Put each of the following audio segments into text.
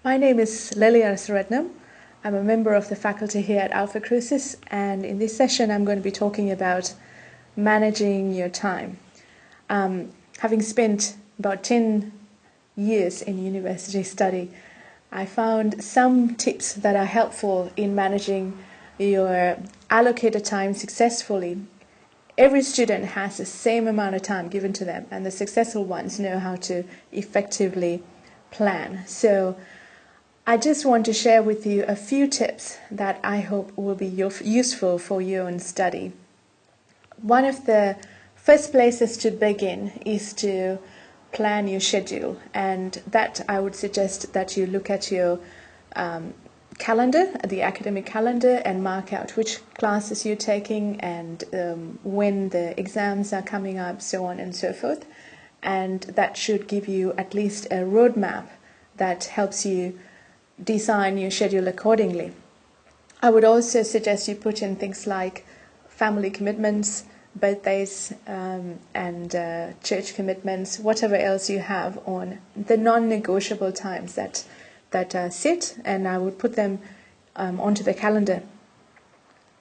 My name is Lilly Arasratnam. I'm a member of the faculty here at Alpha Crucis, and in this session I'm going to be talking about managing your time. Having spent about 10 years in university study, I found some tips that are helpful in managing your allocated time successfully. Every student has the same amount of time given to them, and the successful ones know how to effectively plan. So I just want to share with you a few tips that I hope will be useful for your own study. One of the first places to begin is to plan your schedule, and that I would suggest that you look at your calendar, the academic calendar, and mark out which classes you're taking and when the exams are coming up, so on and so forth. And that should give you at least a roadmap that helps you design your schedule accordingly. I would also suggest you put in things like family commitments, birthdays, and church commitments, whatever else you have on the non-negotiable times that sit, and I would put them onto the calendar.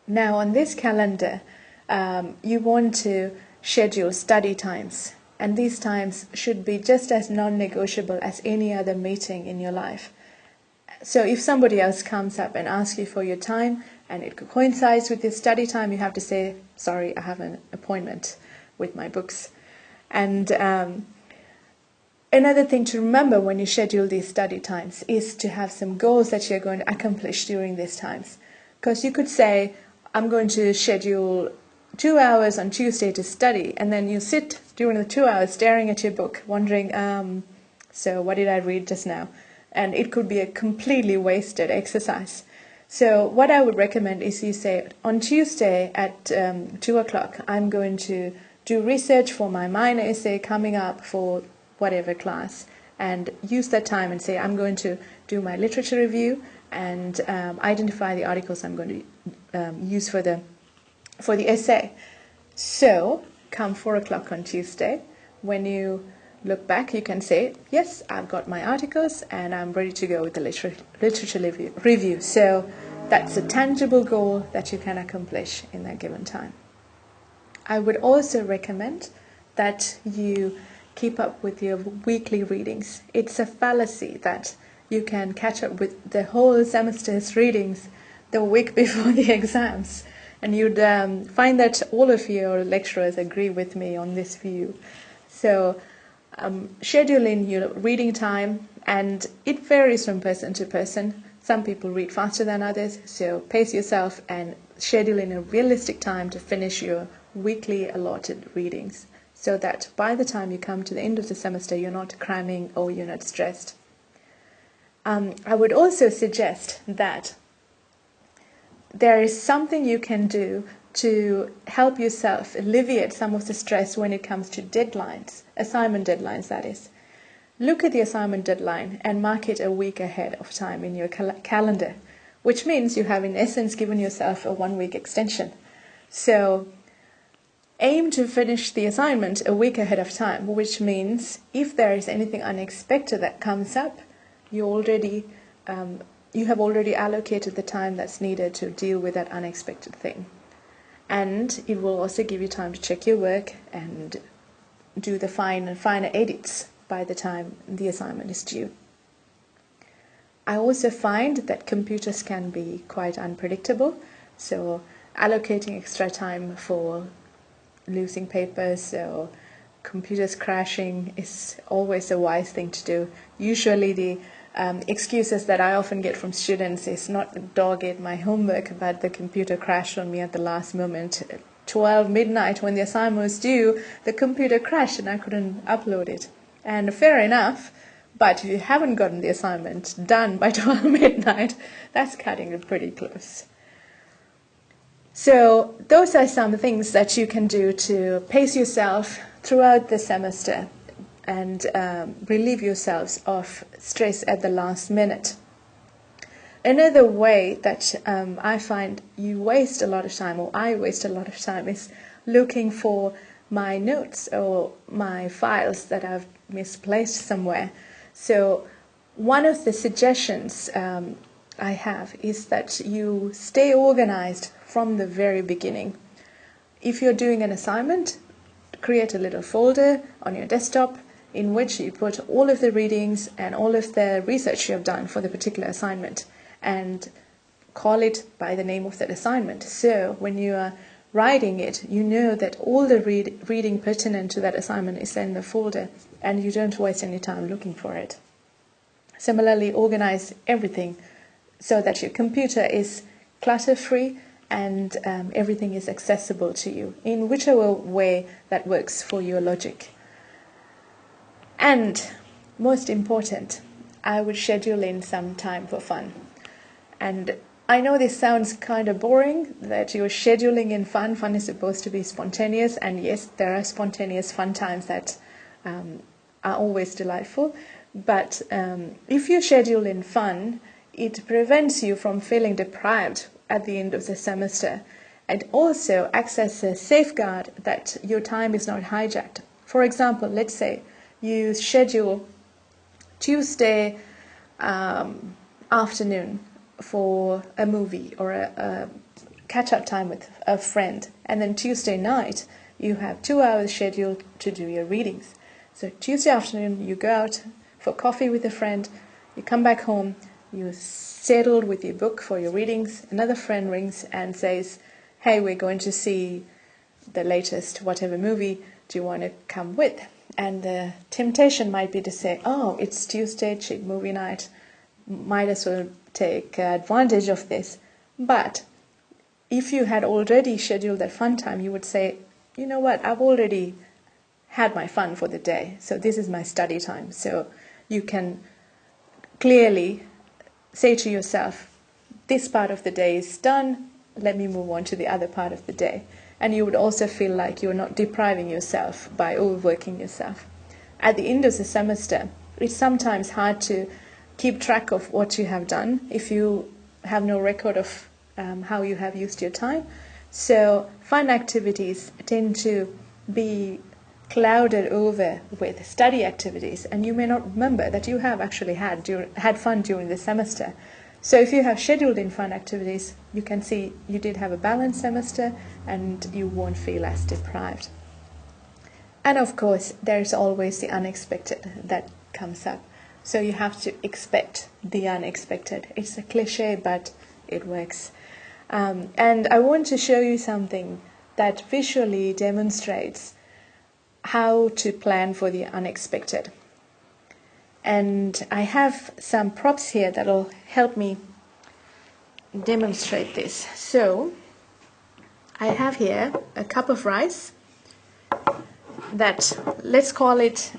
Now on this calendar, you want to schedule study times, and these times should be just as non-negotiable as any other meeting in your life. So if somebody else comes up and asks you for your time and it coincides with your study time, you have to say, sorry, I have an appointment with my books. And another thing to remember when you schedule these study times is to have some goals that you're going to accomplish during these times. Because you could say, I'm going to schedule 2 hours on Tuesday to study, and then you sit during the 2 hours staring at your book, wondering, so what did I read just now? And it could be a completely wasted exercise. So what I would recommend is you say, on Tuesday at 2 o'clock, I'm going to do research for my minor essay coming up for whatever class, and use that time and say, I'm going to do my literature review and identify the articles I'm going to use for the essay. So come 4 o'clock on Tuesday, when you look back, you can say, yes, I've got my articles and I'm ready to go with the literature review. So that's a tangible goal that you can accomplish in that given time. I would also recommend that you keep up with your weekly readings. It's a fallacy that you can catch up with the whole semester's readings the week before the exams. And you'd find that all of your lecturers agree with me on this view. So schedule in your reading time, and it varies from person to person. Some people read faster than others, so pace yourself and schedule in a realistic time to finish your weekly allotted readings, so that by the time you come to the end of the semester, you're not cramming or you're not stressed. I would also suggest that there is something you can do to help yourself alleviate some of the stress when it comes to deadlines, assignment deadlines that is. Look at the assignment deadline and mark it a week ahead of time in your calendar, which means you have in essence given yourself a 1 week extension. So aim to finish the assignment a week ahead of time, which means if there is anything unexpected that comes up, you have already allocated the time that's needed to deal with that unexpected thing. And it will also give you time to check your work and do the finer edits by the time the assignment is due. I also find that computers can be quite unpredictable, so allocating extra time for losing papers or computers crashing is always a wise thing to do. Usually the excuses that I often get from students is not dog ate my homework, but the computer crashed on me at the last moment. 12 midnight when the assignment was due, the computer crashed and I couldn't upload it. And fair enough, but if you haven't gotten the assignment done by 12 midnight, that's cutting it pretty close. So those are some things that you can do to pace yourself throughout the semester and relieve yourselves of stress at the last minute. Another way that I find you waste a lot of time, or I waste a lot of time, is looking for my notes or my files that I've misplaced somewhere. So one of the suggestions I have is that you stay organized from the very beginning. If you're doing an assignment, create a little folder on your desktop in which you put all of the readings and all of the research you have done for the particular assignment, and call it by the name of that assignment. So when you are writing it, you know that all the reading pertinent to that assignment is in the folder, and you don't waste any time looking for it. Similarly, organize everything so that your computer is clutter-free and everything is accessible to you in whichever way that works for your logic. And most important, I would schedule in some time for fun. And I know this sounds kind of boring, that you're scheduling in fun. Fun is supposed to be spontaneous, and yes, there are spontaneous fun times that are always delightful. But if you schedule in fun, it prevents you from feeling deprived at the end of the semester, and also acts as a safeguard that your time is not hijacked. For example, let's say you schedule Tuesday afternoon for a movie or a catch-up time with a friend, and then Tuesday night you have 2 hours scheduled to do your readings. So Tuesday afternoon you go out for coffee with a friend, you come back home, you settled with your book for your readings, another friend rings and says, hey, we're going to see the latest whatever movie, do you want to come with? And the temptation might be to say, oh, it's Tuesday, cheap movie night, might as well take advantage of this. But if you had already scheduled that fun time, you would say, you know what, I've already had my fun for the day, so this is my study time. So you can clearly say to yourself, this part of the day is done, let me move on to the other part of the day. And you would also feel like you're not depriving yourself by overworking yourself. At the end of the semester, it's sometimes hard to keep track of what you have done if you have no record of how you have used your time. So fun activities tend to be clouded over with study activities, and you may not remember that you have actually had fun during the semester. So if you have scheduled in fun activities, you can see you did have a balanced semester and you won't feel as deprived. And of course, there's always the unexpected that comes up. So you have to expect the unexpected. It's a cliche, but it works. And I want to show you something that visually demonstrates how to plan for the unexpected. And I have some props here that will help me demonstrate this. So I have here a cup of rice that, let's call it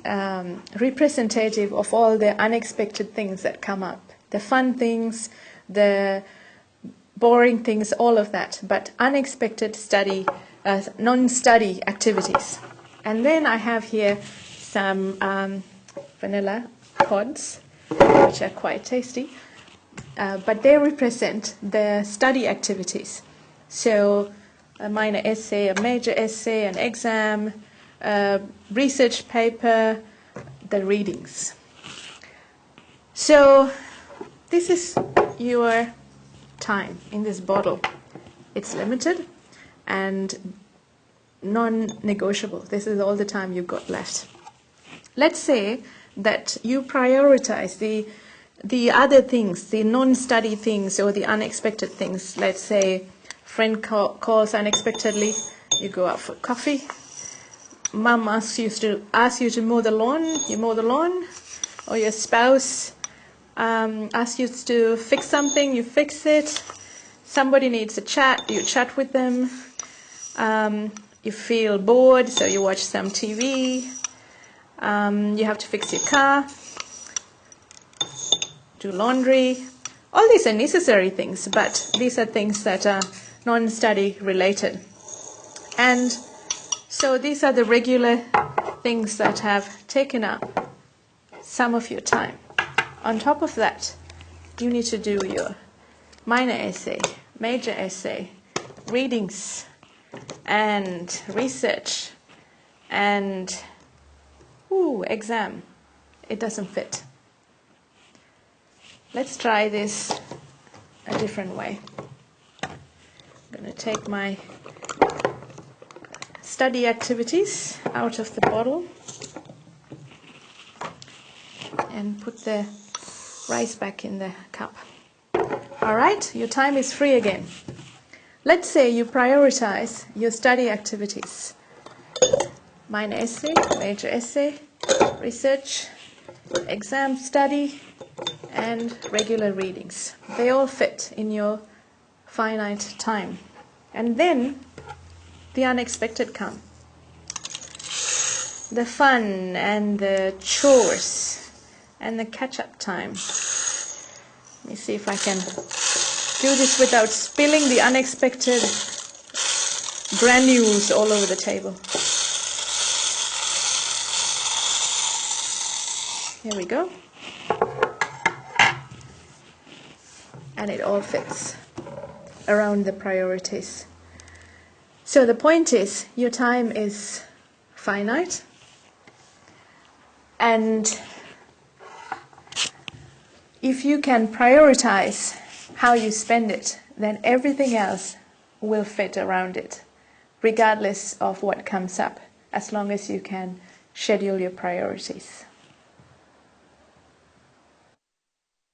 representative of all the unexpected things that come up. The fun things, the boring things, all of that, but unexpected non-study activities. And then I have here some vanilla pods, which are quite tasty, but they represent the study activities. So a minor essay, a major essay, an exam, a research paper, the readings. So this is your time in this bottle. It's limited and non-negotiable. This is all the time you've got left. Let's say that you prioritize the other things, the non-study things or the unexpected things. Let's say friend calls unexpectedly, you go out for coffee. Mom asks you to mow the lawn, you mow the lawn, or your spouse asks you to fix something, you fix it. Somebody needs a chat, you chat with them. You feel bored, so you watch some TV. You have to fix your car, do laundry. All these are necessary things, but these are things that are non-study related. And so these are the regular things that have taken up some of your time. On top of that, you need to do your minor essay, major essay, readings, and research, and exam. It doesn't fit. let's try this a different way. I'm going to take my study activities out of the bottle and put the rice back in the cup. All right, your time is free again. Let's say you prioritize your study activities. Minor essay, major essay, research, exam study, and regular readings. They all fit in your finite time. And then the unexpected come. The fun and the chores and the catch-up time. Let me see if I can do this without spilling the unexpected granules all over the table. Here we go. And it all fits around the priorities. So the point is, your time is finite, and if you can prioritize how you spend it, then everything else will fit around it, regardless of what comes up, as long as you can schedule your priorities.